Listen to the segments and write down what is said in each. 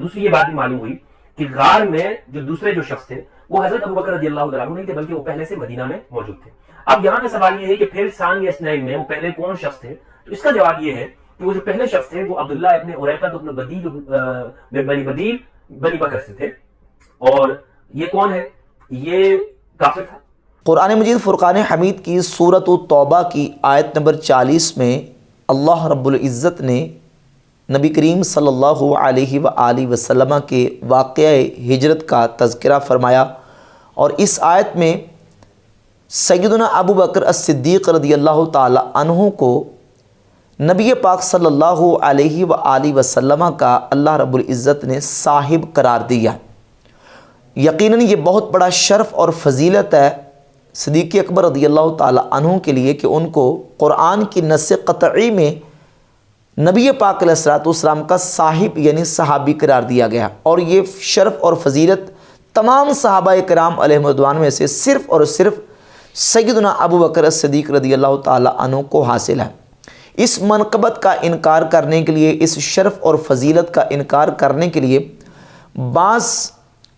دوسری یہ بات بھی معلوم ہوئی کہ غار میں جو دوسرے جو شخص تھے وہ حضرت ابوبکر رضی اللہ عنہ نہیں تھے، بلکہ وہ پہلے سے مدینہ میں موجود تھے۔ اب یہاں کا سوال یہ ہے کہ پھر ثانی اثنین میں وہ پہلے کون شخص تھے؟ تو اس کا جواب یہ ہے کہ وہ جو پہلے شخص تھے وہ عبداللہ ابن اریقہ ابن بدیل بنی بدیل بنی بکر سے تھے، اور یہ کون ہے؟ یہ کافر تھا۔ قرآن مجید فرقان حمید کی سورۃ التوبہ کی آیت نمبر 40 میں اللہ رب العزت نے نبی کریم صلی اللہ علیہ وآلہ وسلم کے واقعہ ہجرت کا تذکرہ فرمایا، اور اس آیت میں سیدنا ابو بکر الصدیق رضی اللہ تعالی عنہ کو نبی پاک صلی اللہ علیہ وآلہ وسلم کا اللہ رب العزت نے صاحب قرار دیا۔ یقیناً یہ بہت بڑا شرف اور فضیلت ہے صدیق اکبر رضی اللہ تعالی عنہ کے لیے کہ ان کو قرآن کی نص قطعی میں نبی پاک علیہ السلام کا صاحب یعنی صحابی قرار دیا گیا، اور یہ شرف اور فضیلت تمام صحابہ کرام علیہم رضوان میں سے صرف اور صرف سیدنا ابو بکر الصدیق رضی اللہ تعالی عنہ کو حاصل ہے۔ اس منقبت کا انکار کرنے کے لیے، اس شرف اور فضیلت کا انکار کرنے کے لیے بعض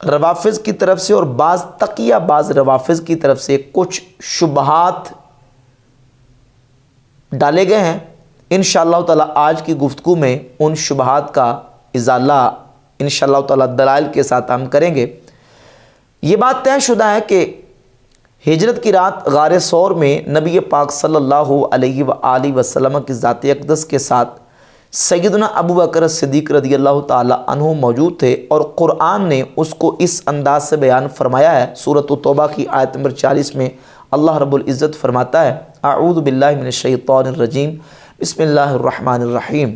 روافظ کی طرف سے اور بعض تقیہ بعض روافظ کی طرف سے کچھ شبہات ڈالے گئے ہیں۔ انشاءاللہ تعالی آج کی گفتگو میں ان شبہات کا ازالہ انشاءاللہ تعالی دلائل کے ساتھ ہم کریں گے۔ یہ بات طے شدہ ہے کہ ہجرت کی رات غار ثور میں نبی پاک صلی اللہ علیہ وآلہ وسلم کی ذات اقدس کے ساتھ سیدنا ابو بکر صدیق رضی اللہ تعالی عنہ موجود تھے، اور قرآن نے اس کو اس انداز سے بیان فرمایا ہے۔ سورۃ التوبہ کی آیت نمبر 40 میں اللہ رب العزت فرماتا ہے، اعوذ باللہ من الشیطان الرجیم، بسم اللہ الرحمن الرحیم،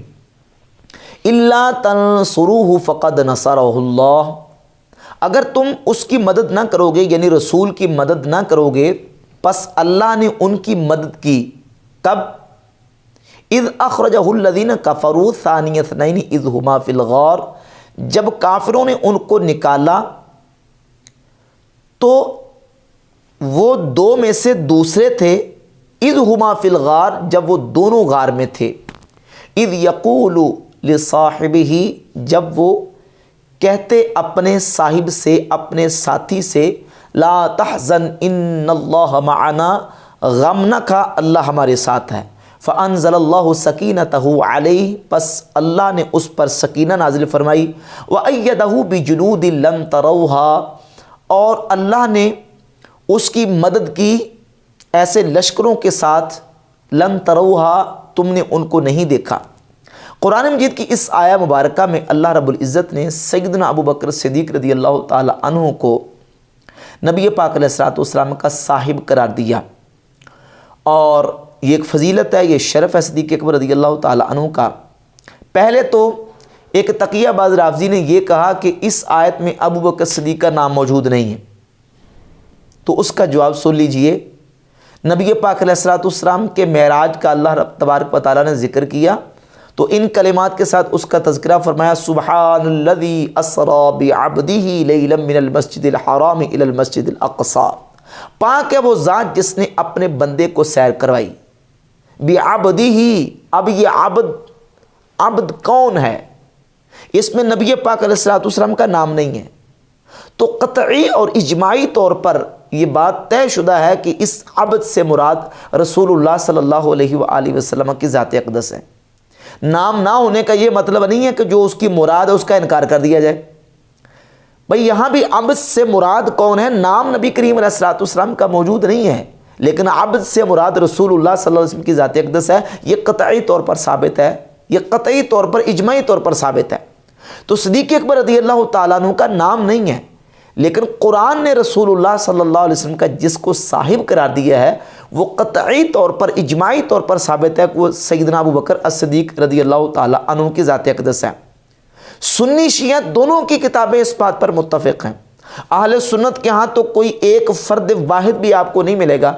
الا تنصروہ فقد نصرہ اللہ، اگر تم اس کی مدد نہ کرو گے یعنی رسول کی مدد نہ کرو گے پس اللہ نے ان کی مدد کی۔ کب؟ اذ اخرجہ الذین کفروا ثانی اثنین اذ ہما فی الغار، جب کافروں نے ان کو نکالا تو وہ دو میں سے دوسرے تھے، اذ ہما فی الغار، جب وہ دونوں غار میں تھے، اذ یقول لصاحبہ، جب وہ کہتے اپنے صاحب سے اپنے ساتھی سے، لا تحزن ان اللہ معنا، غم نہ کھا اللہ ہمارے ساتھ ہے، فانزل اللہ سکینتہ علیہ، پس اللہ نے اس پر سکینہ نازل فرمائی، وایدہ بجنود لم تروہا، اور اللہ نے اس کی مدد کی ایسے لشکروں کے ساتھ، لم تروہا، تم نے ان کو نہیں دیکھا۔ قرآن مجید کی اس آیہ مبارکہ میں اللہ رب العزت نے سیدنا ابو بکر صدیق رضی اللہ تعالی عنہ کو نبی پاک علیہ السلام کا صاحب قرار دیا، اور یہ ایک فضیلت ہے، یہ شرف ہے صدیق اکبر رضی اللہ تعالی عنہ کا۔ پہلے تو ایک تقیہ باز رافضی نے یہ کہا کہ اس آیت میں ابو بکر صدیق کا نام موجود نہیں ہے، تو اس کا جواب سن لیجئے۔ نبی پاک علیہ السلام کے معراج کا اللہ رب تبارک و تعالیٰ نے ذکر کیا، تو ان کلمات کے ساتھ اس کا تذکرہ فرمایا، سبحان الذی اسری بعبدہ لیلا من المسجد الحرام الی المسجد الاقصی، پاک ہے وہ ذات جس نے اپنے بندے کو سیر کروائی، بعبدہ، اب یہ عبد کون ہے؟ اس میں نبی پاک علیہ السلام کا نام نہیں ہے، تو قطعی اور اجماعی طور پر یہ بات طے شدہ ہے کہ اس عبد سے مراد رسول اللہ صلی اللہ علیہ وآلہ وسلم کی ذات اقدس ہے۔ نام نہ ہونے کا یہ مطلب نہیں ہے کہ جو اس کی مراد ہے اس کا انکار کر دیا جائے۔ بھئی یہاں بھی عبد سے مراد کون ہے؟ نام نبی کریم علیہ السلام کا موجود نہیں ہے، لیکن عبد سے مراد رسول اللہ صلی اللہ علیہ وسلم کی ذات اقدس ہے، یہ قطعی طور پر ثابت ہے، یہ قطعی طور پر اجماعی طور پر ثابت ہے۔ تو صدیق اکبر رضی اللہ تعالیٰ عنہ کا نام نہیں ہے، لیکن قرآن نے رسول اللہ صلی اللہ علیہ وسلم کا جس کو صاحب قرار دیا ہے وہ قطعی طور پر اجماعی طور پر ثابت ہے کہ وہ سیدنا ابو بکر الصدیق رضی اللہ تعالیٰ عنہ کی ذات اقدس ہے۔ سنی شیعہ دونوں کی کتابیں اس بات پر متفق ہیں۔ اہل سنت کے ہاں تو کوئی ایک فرد واحد بھی آپ کو نہیں ملے گا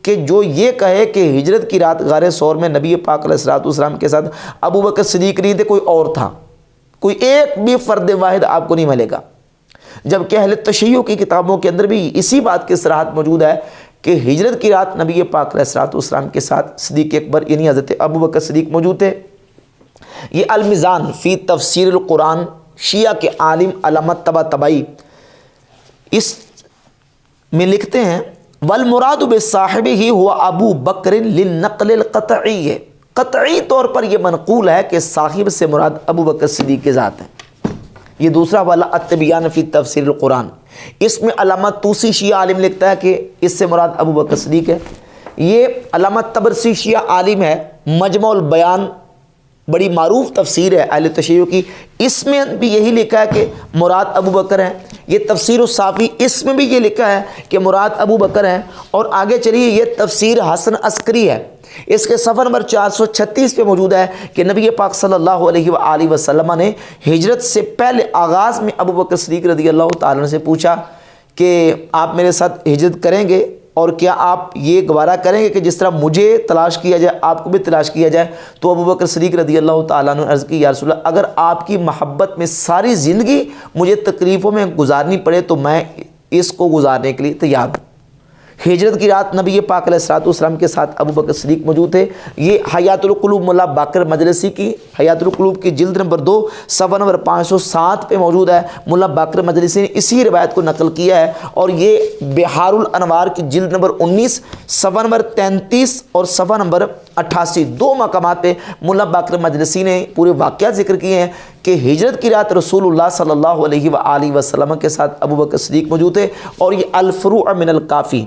کہ جو یہ کہے کہ ہجرت کی رات غار ثور میں نبی پاک علیہ السلام کے ساتھ ابو بکر صدیق نہیں تھے، کوئی اور تھا، کوئی ایک بھی فرد واحد آپ کو نہیں ملے گا۔ جبکہ اہل تشیع کی کتابوں کے اندر بھی اسی بات کی صراحت موجود ہے کہ ہجرت کی رات نبی پاک علیہ السلام کے ساتھ صدیق اکبر یعنی حضرت ابو بکر صدیق موجود تھے۔ یہ المیزان فی تفسیر القرآن شیعہ کے عالم علامت طباطبائی اس میں لکھتے ہیں والمراد بصاحبہ ہوا ابو بکر للنقل القطعی، قطعی طور پر یہ منقول ہے کہ صاحب سے مراد ابو بکر صدیق کی ذات ہے۔ یہ دوسرا والا التبیان فی تفسیر القرآن، اس میں علامہ طوسی شیعہ عالم لکھتا ہے کہ اس سے مراد ابو بکر صدیق ہے۔ یہ علامہ طبرسی شیعہ عالم ہے، مجمع البیان بڑی معروف تفسیر ہے اہل تشیع کی، اس میں بھی یہی لکھا ہے کہ مراد ابو بکر ہے۔ یہ تفسیر الصافی، اس میں بھی یہ لکھا ہے کہ مراد ابو بکر ہے۔ اور آگے چلیے، یہ تفسیر حسن عسکری ہے، اس کے صفحہ نمبر 436 پہ موجود ہے کہ نبی پاک صلی اللہ علیہ وآلہ وسلم نے ہجرت سے پہلے آغاز میں ابو بکر صدیق رضی اللہ تعالیٰ عنہ سے پوچھا کہ آپ میرے ساتھ ہجرت کریں گے اور کیا آپ یہ گوارہ کریں گے کہ جس طرح مجھے تلاش کیا جائے آپ کو بھی تلاش کیا جائے؟ تو ابو بکر صدیق رضی اللہ تعالیٰ عنہ نے عرض کی یا رسول اللہ، اگر آپ کی محبت میں ساری زندگی مجھے تکلیفوں میں گزارنی پڑے تو میں اس کو گزارنے کے لیے تیار ہوں۔ ہجرت کی رات نبی پاک علیہ الصلوۃ والسلام کے ساتھ ابو بکر صدیق موجود تھے۔ یہ حیات القلوب ملا باقر مجلسی کی حیات القلوب کی جلد نمبر 2 صفحہ نمبر 507 پہ موجود ہے۔ ملا باقر مجلسی نے اسی روایت کو نقل کیا ہے، اور یہ بحار الانوار کی جلد نمبر 19 صفحہ نمبر 33 اور صفحہ نمبر 88 دو مقامات پہ ملا باقر مجلسی نے پورے واقعات ذکر کیے ہیں کہ ہجرت کی رات رسول اللہ صلی اللہ علیہ وآلہ وسلم کے ساتھ ابو بکر صدیق موجود تھے۔ اور یہ الفروع من الکافی،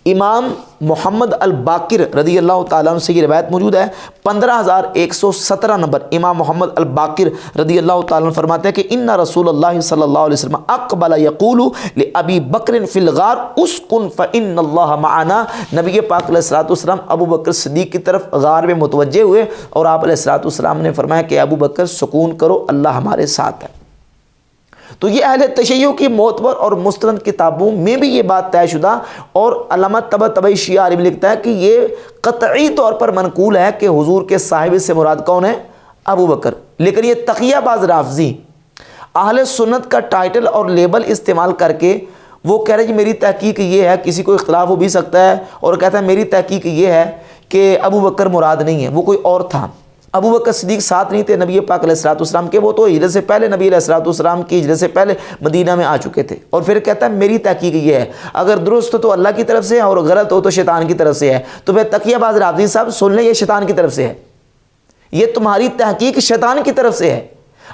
امام محمد الباقر رضی اللہ تعالیٰ عنہ سے یہ روایت موجود ہے، 15117 نمبر۔ امام محمد الباقر رضی اللہ تعالیٰ عنہ فرماتے ہیں کہ ان رسول اللہ صلی اللہ علیہ وسلم اقبل یقول لابی بکر فی الغار اسکن فان اللہ معنا۔ نبی پاک علیہ الصلوۃ والسلام ابو بکر صدیق کی طرف غار میں متوجہ ہوئے اور آپ علیہ الصلوۃ والسلام نے فرمایا کہ ابو بکر سکون کرو، اللہ ہمارے ساتھ ہے۔ تو یہ اہل تشیع کی معتبر اور مستند کتابوں میں بھی یہ بات طے شدہ، اور علامہ طباطبائی شیعہ عالم لکھتا ہے کہ یہ قطعی طور پر منقول ہے کہ حضور کے صاحب سے مراد کون ہے؟ ابو بکر۔ لیکن یہ تقیہ باز رافضی اہل سنت کا ٹائٹل اور لیبل استعمال کر کے وہ کہہ رہے ہیں میری تحقیق یہ ہے، کسی کو اختلاف ہو بھی سکتا ہے، اور کہتا ہے میری تحقیق یہ ہے کہ ابو بکر مراد نہیں ہے، وہ کوئی اور تھا۔ ابو بکر صدیق ساتھ نہیں تھے نبی پاک علیہ الصلوۃ والسلام کے، وہ تو ہجرت سے پہلے نبی علیہ الصلوۃ والسلام کی ہجرت سے پہلے مدینہ میں آ چکے تھے۔ اور پھر کہتا ہے میری تحقیق یہ ہے، اگر درست ہو تو اللہ کی طرف سے ہے اور غلط ہو تو شیطان کی طرف سے ہے۔ تو پھر تقیہ باز رافضی صاحب سن لیں، یہ شیطان کی طرف سے ہے، یہ تمہاری تحقیق شیطان کی طرف سے ہے،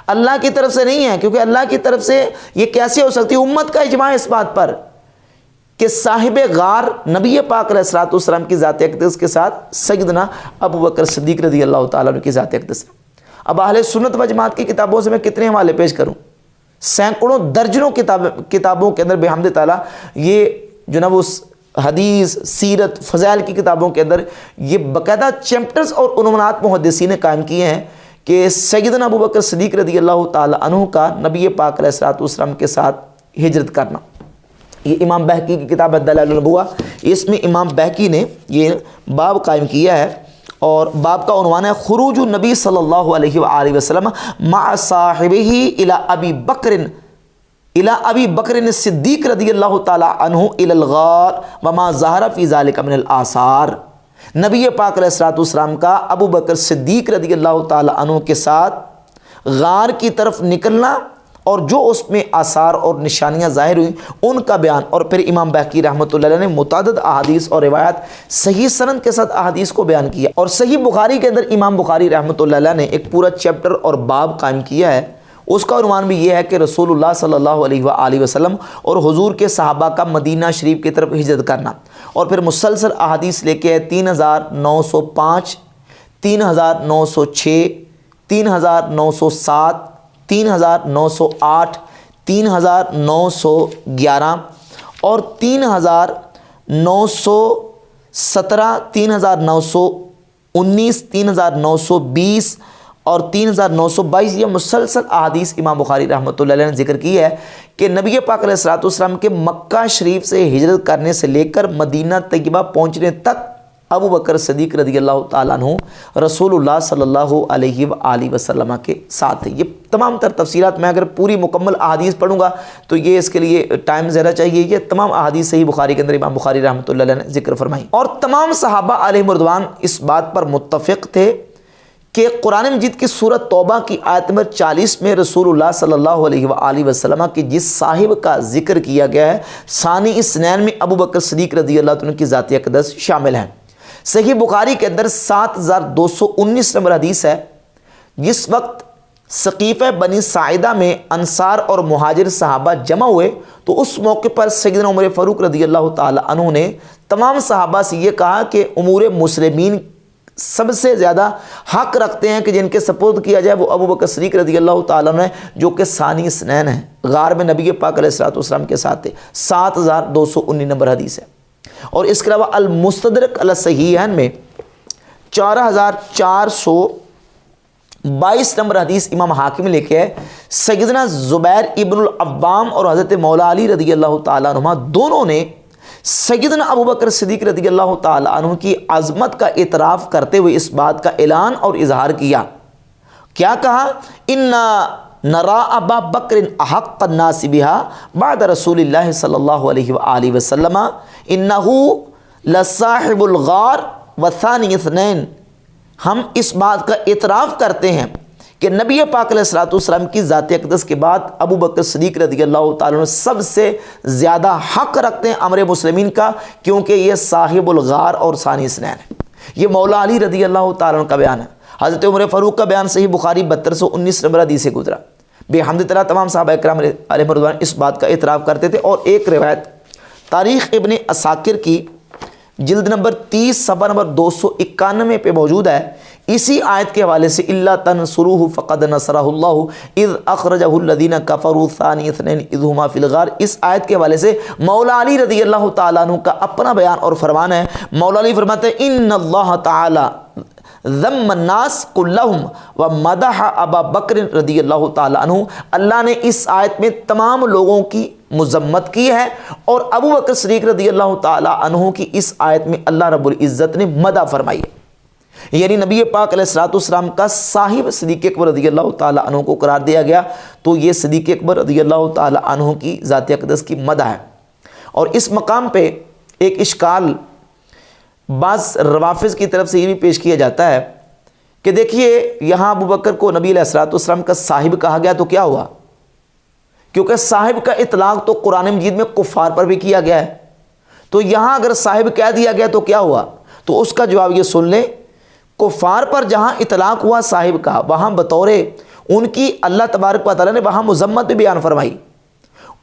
اللہ کی طرف سے نہیں ہے۔ کیونکہ اللہ کی طرف سے یہ کیسے ہو سکتی ہے؟ امت کا اجماع اس بات پر کہ صاحب غار نبی پاک علیہ الصلوۃ والسلام کی ذات اقدس کے ساتھ سیدنا ابو بکر صدیق رضی اللہ تعالیٰ عنہ کی ذات اقدس۔ اب اہل سنت و جماعت کی کتابوں سے میں کتنے حوالے پیش کروں؟ سینکڑوں درجنوں کتابوں کے اندر بحمد تعالیٰ یہ جو نا وہ حدیث، سیرت، فضائل کی کتابوں کے اندر یہ باقاعدہ چیپٹرز اور عنوانات محدثین نے قائم کیے ہیں کہ سیدنا ابو بکر صدیق رضی اللہ تعالیٰ عنہ کا نبی پاک علیہ الصلوۃ والسلام کے ساتھ ہجرت کرنا۔ یہ امام بہقی کی کتاب ہے دلائل النبوہ، اس میں امام بہقی نے یہ باب قائم کیا ہے، اور باب کا عنوان ہے خروج النبی صلی اللہ علیہ وآلہ وسلم مع صاحبہ الی ابی بکر الصدیق رضی اللہ تعالی عنہ الی الغار وما ظہر فی ذلک من الآثار۔ نبی پاک علیہ الصلوۃ والسلام کا ابو بکر صدیق رضی اللہ تعالی عنہ کے ساتھ غار کی طرف نکلنا اور جو اس میں آثار اور نشانیاں ظاہر ہوئیں ان کا بیان۔ اور پھر امام بہقی رحمۃ اللہ علیہ نے متعدد احادیث اور روایات صحیح سند کے ساتھ احادیث کو بیان کیا، اور صحیح بخاری کے اندر امام بخاری رحمۃ اللہ علیہ نے ایک پورا چیپٹر اور باب قائم کیا ہے۔ اس کا عنوان بھی یہ ہے کہ رسول اللہ صلی اللہ علیہ وآلہ وسلم اور حضور کے صحابہ کا مدینہ شریف کی طرف ہجرت کرنا، اور پھر مسلسل احادیث لے کے 3905، 3906، 3907، 3908، 3911 اور 3917، 3919، 3920 اور 3922 یہ مسلسل احادیث امام بخاری رحمۃ اللہ علیہ نے ذکر کی ہے کہ نبی پاک علیہ الصلوۃ والسلام کے مکہ شریف سے ہجرت کرنے سے لے کر مدینہ طیبہ پہنچنے تک ابو بکر صدیق رضی اللہ تعالیٰ عنہ رسول اللہ صلی اللہ علیہ وآلہ وسلم کے ساتھ ہے۔ یہ تمام تر تفصیلات میں اگر پوری مکمل احادیث پڑھوں گا تو یہ اس کے لیے ٹائم زیادہ چاہیے۔ یہ تمام احادیث صحیح بخاری کے اندر امام بخاری رحمۃ اللہ علیہ نے ذکر فرمائی، اور تمام صحابہ علیہم رضوان اس بات پر متفق تھے کہ قرآن مجید کی سورۃ توبہ کی آیت نمبر 40 میں رسول اللہ صلی اللہ علیہ وآلہ وسلم کی جس صاحب کا ذکر کیا گیا ہے ثانی اثنین میں ابو بکر صدیق رضی اللہ عنہ کی ذات اقدس شامل ہیں۔ صحیح بخاری کے اندر 7219 نمبر حدیث ہے، جس وقت سقیفہ بنی ساعدہ میں انصار اور مہاجر صحابہ جمع ہوئے تو اس موقع پر سیدنا عمر فاروق رضی اللہ تعالی عنہ نے تمام صحابہ سے یہ کہا کہ امور مسلمین سب سے زیادہ حق رکھتے ہیں کہ جن کے سپرد کیا جائے وہ ابو بکر صدیق رضی اللہ تعالیٰ عنہ جو کہ ثانی اثنین ہیں، غار میں نبی پاک علیہ الصلوۃ والسلام کے ساتھ تھے۔ 7219 نمبر حدیث ہے۔ اور اس کے علاوہ المستدرک علی الصحیحین میں 4422 نمبر حدیث امام حاکم لکھے ہے، سیدنا زبیر ابن العوام اور حضرت مولا علی رضی اللہ تعالیٰ عنہ دونوں نے سیدنا ابو بکر صدیق رضی اللہ تعالیٰ عنہ کی عظمت کا اعتراف کرتے ہوئے اس بات کا اعلان اور اظہار کیا۔ کیا کہا؟ اِنَّا نَرَا أَبَا بَكْرٍ أَحَقَّ النَّاسِ بِهَا بَعْدَ رسول اللہ صلی اللہ علیہ وآلہ وسلم إِنَّهُ لَصَاحِبُ الْغَارِ وَثَانِي اثْنَيْنِ۔ ہم اس بات کا اعتراف کرتے ہیں کہ نبی پاک علیہ الصلوۃ والسلام کی ذات اقدس کے بعد ابو بکر صدیق رضی اللہ تعالیٰ عنہ سب سے زیادہ حق رکھتے ہیں امر مسلمین کا، کیونکہ یہ صاحب الغار اور ثانی اثنین ہے۔ یہ مولا علی رضی اللہ تعالیٰ عنہ کا بیان ہے۔ حضرت عمر فاروق کا بیان صحیح بخاری 7219 نمبر حدیث سے گزرا۔ بے حمد تعالیٰ تمام صحابہ کرام علیہم رضوان اس بات کا اعتراف کرتے تھے۔ اور ایک روایت تاریخ ابن عساکر کی جلد نمبر 30 صفحہ نمبر 291 پہ موجود ہے، اسی آیت کے حوالے سے الا تنصروہ فقد نصرہ اللہ اذ اخرجہ الذین کفروا ثانی اثنین اذ ہما فی الغار۔ اس آیت کے حوالے سے مولا علی رضی اللہ تعالیٰ عنہ کا اپنا بیان اور فرمان ہے۔ مولا علی فرماتے ہیں ان اللہ تعالی ذم الناس کلہم ومدح ابا بکر رضی اللہ تعالیٰ عنہ۔ اللہ نے اس آیت میں تمام لوگوں کی مذمت کی ہے اور ابو بکر صدیق رضی اللہ تعالیٰ عنہ کی اس آیت میں اللہ رب العزت نے مدح فرمائی ہے، یعنی نبی پاک علیہ الصلوۃ والسلام کا صاحب صدیق اکبر رضی اللہ تعالیٰ عنہ کو قرار دیا گیا، تو یہ صدیق اکبر رضی اللہ تعالیٰ عنہ کی ذات اقدس کی مدح ہے۔ اور اس مقام پہ ایک اشکال بعض روافظ کی طرف سے یہ بھی پیش کیا جاتا ہے کہ دیکھیے یہاں ابو بکر کو نبی علیہ الصلوۃ والسلام کا صاحب کہا گیا تو کیا ہوا؟ کیونکہ صاحب کا اطلاق تو قرآن مجید میں کفار پر بھی کیا گیا ہے، تو یہاں اگر صاحب کہہ دیا گیا تو کیا ہوا؟ تو اس کا جواب یہ سن لیں، کفار پر جہاں اطلاق ہوا صاحب کا، وہاں بطور ان کی اللہ تبارک و تعالیٰ نے وہاں مذمت بھی بیان فرمائی،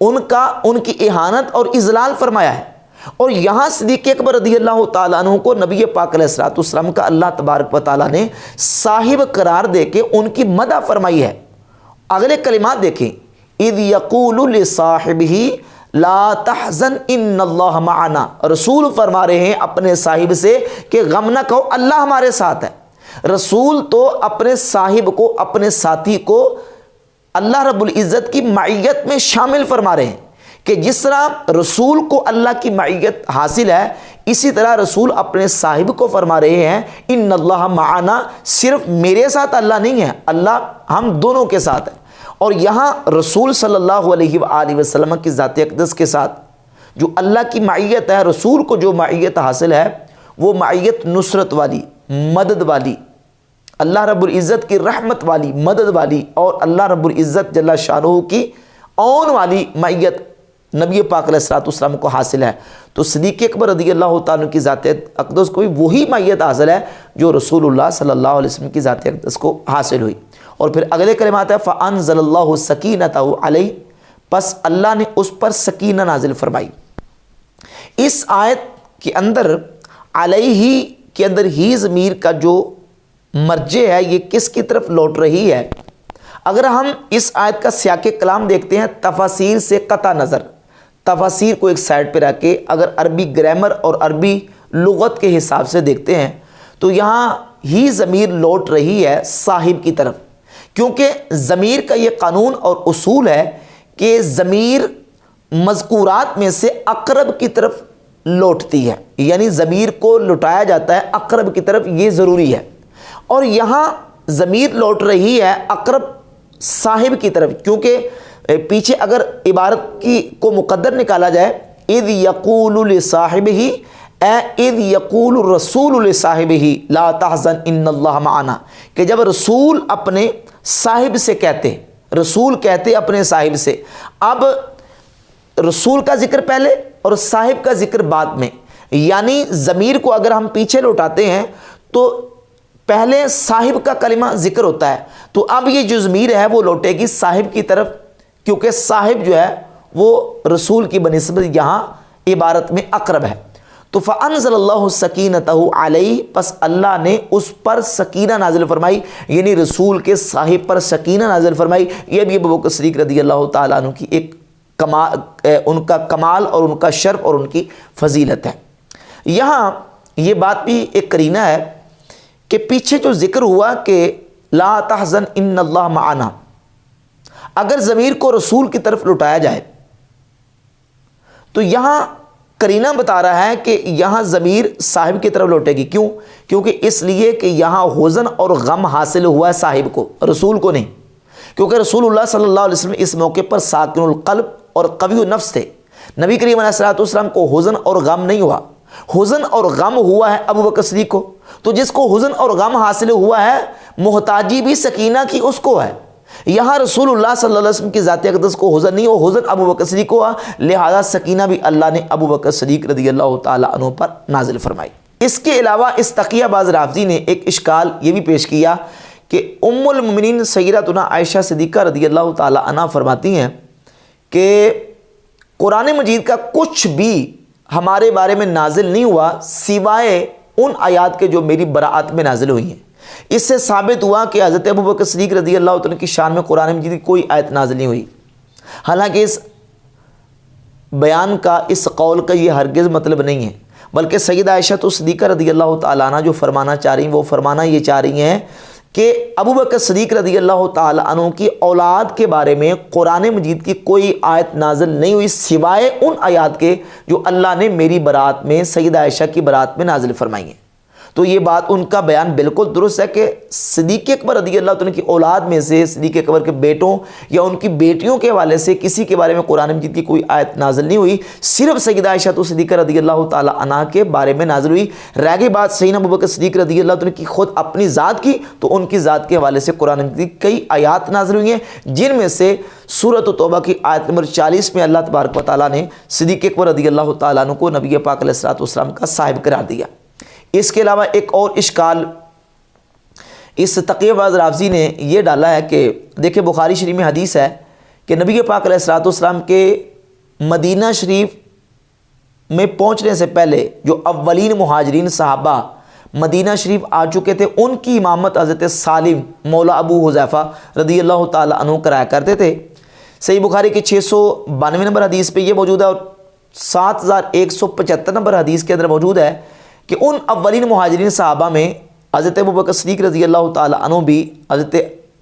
ان کی اہانت اور اذلال فرمایا ہے۔ اور یہاں صدیق اکبر رضی اللہ تعالیٰ عنہ کو نبی پاک علیہ الصلوۃ والسلام کا اللہ تبارک و تعالیٰ نے صاحب قرار دے کے ان کی مدح فرمائی ہے۔ اگلے کلمات دیکھیں، اذ یقول لصاحبہ لا تحزن ان اللہ معنا، رسول فرما رہے ہیں اپنے صاحب سے کہ غم نہ کھو، اللہ ہمارے ساتھ ہے۔ رسول تو اپنے صاحب کو، اپنے ساتھی کو اللہ رب العزت کی معیت میں شامل فرما رہے ہیں کہ جس طرح رسول کو اللہ کی معیت حاصل ہے، اسی طرح رسول اپنے صاحب کو فرما رہے ہیں ان اللہ معنا، صرف میرے ساتھ اللہ نہیں ہے، اللہ ہم دونوں کے ساتھ ہے۔ اور یہاں رسول صلی اللہ علیہ وآلہ وسلم کی ذات اقدس کے ساتھ جو اللہ کی معیت ہے، رسول کو جو معیت حاصل ہے وہ معیت نصرت والی، مدد والی، اللہ رب العزت کی رحمت والی، مدد والی، اور اللہ رب العزت جل شانہ کی اون والی معیت نبی پاک علیہ الصلوۃ والسلام کو حاصل ہے۔ تو صدیق اکبر رضی اللہ تعالیٰ کی ذات اقدس کو بھی وہی معیت حاصل ہے جو رسول اللہ صلی اللہ علیہ وسلم کی ذات اقدس کو حاصل ہوئی۔ اور پھر اگلے کلمات ہے فَأَنزَلَ اللَّهُ سَكِينَتَهُ عَلَيْهِ، پس اللہ نے اس پر سکینہ نازل فرمائی۔ اس آیت کے اندر علیہ کے اندر ہی ضمیر کا جو مرجع ہے یہ کس کی طرف لوٹ رہی ہے؟ اگر ہم اس آیت کا سیاق کلام دیکھتے ہیں تفاسیر سے قطع نظر، تفاسیر کو ایک سائڈ پہ رکھ کے اگر عربی گرامر اور عربی لغت کے حساب سے دیکھتے ہیں تو یہاں ہی ضمیر لوٹ رہی ہے صاحب کی طرف، کیونکہ ضمیر کا یہ قانون اور اصول ہے کہ ضمیر مذکورات میں سے اقرب کی طرف لوٹتی ہے، یعنی ضمیر کو لٹایا جاتا ہے اقرب کی طرف، یہ ضروری ہے۔ اور یہاں ضمیر لوٹ رہی ہے اقرب صاحب کی طرف، کیونکہ پیچھے اگر عبارت کو مقدر نکالا جائے اذ یقول لصاحبہ، اذ یقول الرسول لصاحبہ لا تحزن ان اللہ معنا، کہ جب رسول اپنے صاحب سے کہتے، رسول کہتے اپنے صاحب سے، اب رسول کا ذکر پہلے اور صاحب کا ذکر بعد میں، یعنی ضمیر کو اگر ہم پیچھے لوٹاتے ہیں تو پہلے صاحب کا کلمہ ذکر ہوتا ہے، تو اب یہ جو ضمیر ہے وہ لوٹے گی صاحب کی طرف، کیونکہ صاحب جو ہے وہ رسول کی بنسبت یہاں عبارت میں اقرب ہے۔ تو فانزل اللہ سکینتہ علیہ، پس اللہ نے اس پر سکینہ نازل فرمائی، یعنی رسول کے صاحب پر سکینہ نازل فرمائی۔ یہ بھی ابو بکر صدیق رضی اللہ تعالیٰ عنہ کی ایک ان کا کمال اور ان کا شرف اور ان کی فضیلت ہے۔ یہاں یہ بات بھی ایک قرینہ ہے کہ پیچھے جو ذکر ہوا کہ لا تحزن ان اللہ معنا، اگر ضمیر کو رسول کی طرف لٹایا جائے تو یہاں قرینہ بتا رہا ہے کہ یہاں ضمیر صاحب کی طرف لوٹے گی۔ کیوں؟ کیونکہ اس لیے کہ یہاں حزن اور غم حاصل ہوا ہے صاحب کو، رسول کو نہیں، کیونکہ رسول اللہ صلی اللہ علیہ وسلم اس موقع پر ساکن القلب اور قوی النفس تھے۔ نبی کریم علیہ السلام کو حزن اور غم نہیں ہوا، حزن اور غم ہوا ہے ابو بکر صدیق کو، تو جس کو حزن اور غم حاصل ہوا ہے محتاجی بھی سکینہ کی اس کو ہے۔ یہاں رسول اللہ صلی اللہ علیہ وسلم کی ذات اقدس کو حزن نہیں ہو، حزن ابو بکر صدیق کو ہوا، لہذا سکینہ بھی اللہ نے ابو بکر صدیق رضی اللہ تعالیٰ عنہ پر نازل فرمائی۔ اس کے علاوہ اس تقیہ باز رافضی نے ایک اشکال یہ بھی پیش کیا کہ ام المؤمنین سیدتنا عائشہ صدیقہ رضی اللہ تعالیٰ عنہ فرماتی ہیں کہ قرآن مجید کا کچھ بھی ہمارے بارے میں نازل نہیں ہوا سوائے ان آیات کے جو میری براعت میں نازل ہوئی ہیں۔ اس سے ثابت ہوا کہ حضرت ابو بکر صدیق رضی اللہ عنہ کی شان میں قرآن مجید کی کوئی آیت نازل نہیں ہوئی۔ حالانکہ اس بیان کا، اس قول کا یہ ہرگز مطلب نہیں ہے، بلکہ سیدہ عائشہ صدیقہ رضی اللہ تعالیٰ عنہ جو فرمانا چاہ رہی ہیں وہ فرمانا یہ چاہ رہی ہیں کہ ابو بکر صدیق رضی اللہ تعالیٰ عنہ کی اولاد کے بارے میں قرآن مجید کی کوئی آیت نازل نہیں ہوئی سوائے ان آیات کے جو اللہ نے میری برات میں، سیدہ عائشہ کی برات میں نازل فرمائی ہیں۔ تو یہ بات ان کا بیان بالکل درست ہے کہ صدیق اکبر رضی اللہ عنہ کی اولاد میں سے، صدیق اکبر کے بیٹوں یا ان کی بیٹیوں کے حوالے سے کسی کے بارے میں قرآن مجید کی کوئی آیت نازل نہیں ہوئی، صرف سیدہ عائشہ صدیقہ رضی اللہ تعالیٰ عنہ کے بارے میں نازل ہوئی۔ رہ گئی بات سیدنا ابو بکر صدیق رضی اللہ عنہ کی خود اپنی ذات کی، تو ان کی ذات کے حوالے سے قرآن مجید کی کئی آیات نازل ہوئی ہیں، جن میں سے سورۃ توبہ کی آیت نمبر 40 میں اللہ تبارک و تعالیٰ نے صدیق اکبر رضی اللہ تعالیٰ عنہ کو نبی پاک علیہ الصلوۃ والسلام کا صاحب قرار دیا۔ اس کے علاوہ ایک اور اشکال اس تقیہ باز رافضی نے یہ ڈالا ہے کہ دیکھیں بخاری شریف میں حدیث ہے کہ نبی پاک علیہ الصلوۃ والسلام کے مدینہ شریف میں پہنچنے سے پہلے جو اولین مہاجرین صحابہ مدینہ شریف آ چکے تھے، ان کی امامت حضرت سالم مولا ابو حذیفہ رضی اللہ تعالیٰ عنہ کرایا کرتے تھے۔ صحیح بخاری کے 692 نمبر حدیث پہ یہ موجود ہے، اور 7175 نمبر حدیث کے اندر موجود ہے کہ ان اولین مہاجرین صحابہ میں حضرت ابو بکر صدیق رضی اللہ تعالیٰ عنہ بھی حضرت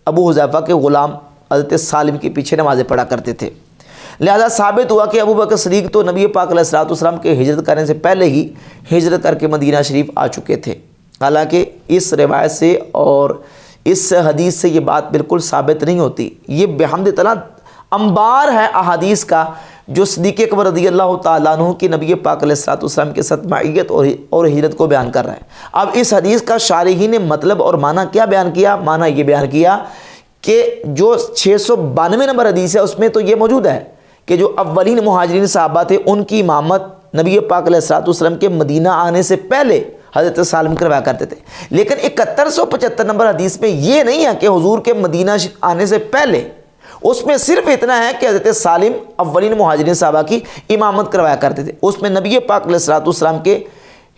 ابو حذیفہ کے غلام حضرت سالم کے پیچھے نمازیں پڑھا کرتے تھے۔ لہذا ثابت ہوا کہ ابو بکر صدیق تو نبی پاک علیہ الصلوۃ والسلام کے ہجرت کرنے سے پہلے ہی ہجرت کر کے مدینہ شریف آ چکے تھے۔ حالانکہ اس روایت سے اور اس حدیث سے یہ بات بالکل ثابت نہیں ہوتی، یہ بحمد تعالیٰ انبار ہے احادیث کا جو صدیق اکبر رضی اللہ تعالیٰ عنہ کی نبی پاک علیہ الصلوۃ والسلام کے ساتھ معیت اور ہجرت کو بیان کر رہا ہے۔ اب اس حدیث کا شارحین نے مطلب اور معنی کیا بیان کیا؟ معنی یہ بیان کیا کہ جو 692 نمبر حدیث ہے اس میں تو یہ موجود ہے کہ جو اولین مہاجرین صحابہ تھے ان کی امامت نبی پاک علیہ الصلوۃ والسلام کے مدینہ آنے سے پہلے حضرت سالم کروایا کرتے تھے، لیکن 7175 نمبر حدیث میں یہ نہیں ہے کہ حضور کے مدینہ آنے سے پہلے، اس میں صرف اتنا ہے کہ حضرت سالم اولین مہاجرین صحابہ کی امامت کروایا کرتے تھے، اس میں نبی پاک علیہ الصلوۃ والسلام کے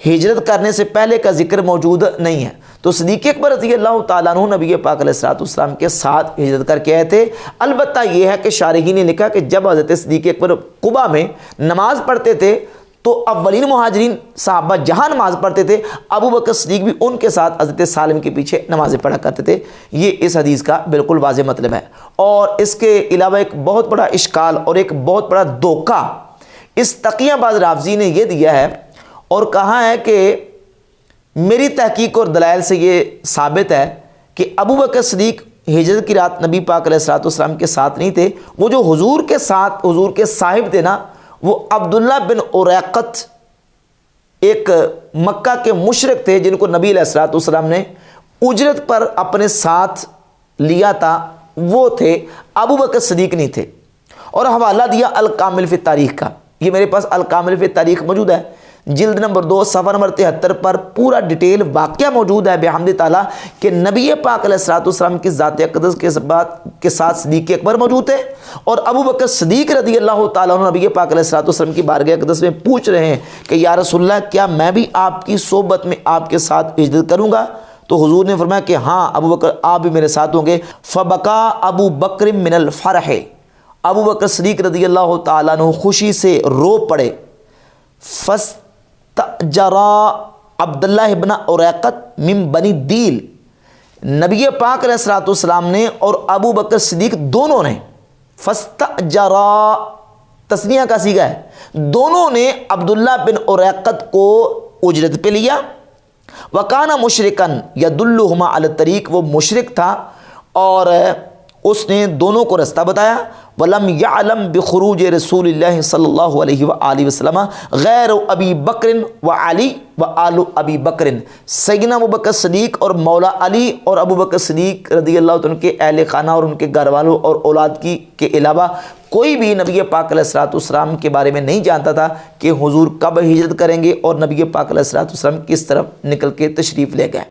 ہجرت کرنے سے پہلے کا ذکر موجود نہیں ہے۔ تو صدیق اکبر رضی اللہ تعالیٰ عنہ نبی پاک علیہ الصلوۃ والسلام کے ساتھ ہجرت کر کے آئے تھے۔ البتہ یہ ہے کہ شارحین نے لکھا کہ جب حضرت صدیق اکبر قباء میں نماز پڑھتے تھے تو اولین مہاجرین صحابہ جہاں نماز پڑھتے تھے، ابو بکر صدیق بھی ان کے ساتھ حضرت سالم کے پیچھے نمازیں پڑھا کرتے تھے۔ یہ اس حدیث کا بالکل واضح مطلب ہے۔ اور اس کے علاوہ ایک بہت بڑا اشکال اور ایک بہت بڑا دھوکہ اس تقیہ باز رافضی نے یہ دیا ہے اور کہا ہے کہ میری تحقیق اور دلائل سے یہ ثابت ہے کہ ابو بکر صدیق ہجرت کی رات نبی پاک علیہ الصلوۃ والسلام کے ساتھ نہیں تھے، وہ جو حضور کے ساتھ حضور کے صاحب تھے نا، وہ عبداللہ بن اریقط ایک مکہ کے مشرک تھے جن کو نبی علیہ الصلوۃ والسلام نے اجرت پر اپنے ساتھ لیا تھا، وہ تھے ابو بکر صدیق نہیں تھے، اور حوالہ دیا الکامل فی تاریخ کا۔ یہ میرے پاس الکامل فی تاریخ موجود ہے، جلد نمبر 2 صفحہ نمبر 73 پر پورا ڈیٹیل واقعہ موجود ہے بحمد تعالیٰ کہ نبی پاک علیہ الصلوۃ والسلام کی ذات اقدس کے ساتھ صدیق اکبر موجود تھے، اور ابو بکر صدیق رضی اللہ تعالیٰ عنہ نبی پاک علیہ الصلوۃ والسلام کی بارگاہ اقدس میں پوچھ رہے ہیں کہ یا رسول اللہ کیا میں بھی آپ کی صحبت میں آپ کے ساتھ ہجرت کروں گا؟ تو حضور نے فرمایا کہ ہاں ابو بکر آپ بھی میرے ساتھ ہوں گے۔ فبکا ابو بکر من الفرح، ابو بکر صدیق رضی اللہ تعالیٰ عنہ خوشی سے رو پڑے۔ فاستأجرا عبداللہ ابن اریقط من بنی دیل، نبی پاک علیہ الصلوۃ والسلام نے اور ابو بکر صدیق دونوں نے، فاستأجرا تسنیہ کا صیغہ ہے، دونوں نے عبداللہ بن اریقط کو اجرت پہ لیا۔ وکانا مشرکن یدلہما علی الطریق، وہ مشرک تھا اور اس نے دونوں کو رستہ بتایا۔ ولم یعلم بخروج رسول اللہ صلی اللہ علیہ وآلہ وسلم غیر ابی بکر و علی و آل ابی بکر، سیدنا ابو بکر صدیق اور مولا علی اور ابو بکر صدیق رضی اللہ عنہ کے اہل خانہ اور ان کے گھر والوں اور اولاد کے علاوہ کوئی بھی نبی پاک علیہ الصلوۃ والسلام کے بارے میں نہیں جانتا تھا کہ حضور کب ہجرت کریں گے اور نبی پاک علیہ الصلوۃ والسلام کس طرف نکل کے تشریف لے گئے۔